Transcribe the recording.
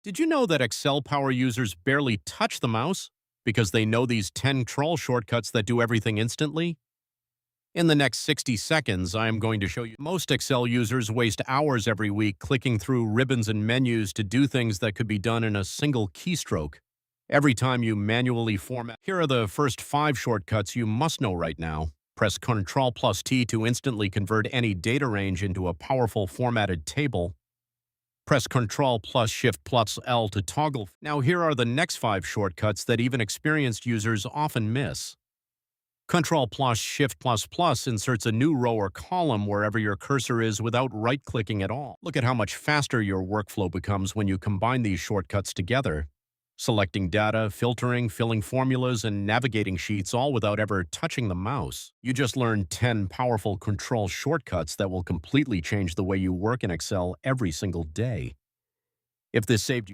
Did you know that Excel power users barely touch the mouse because they know these 10 Ctrl shortcuts that do everything instantly? In the next 60 seconds, I am going to show you. Most Excel users waste hours every week clicking through ribbons and menus to do things that could be done in a single keystroke. Every time you manually format, here are the first 5 shortcuts you must know right now. Press Ctrl+T to instantly convert any data range into a powerful formatted table. Press Ctrl+Shift+L to toggle. Now here are the next 5 shortcuts that even experienced users often miss. Ctrl+Shift++ inserts a new row or column wherever your cursor is without right-clicking at all. Look at how much faster your workflow becomes when you combine these shortcuts together. Selecting data, filtering, filling formulas, and navigating sheets all without ever touching the mouse. You just learned 10 powerful control shortcuts that will completely change the way you work in Excel every single day. If this saved you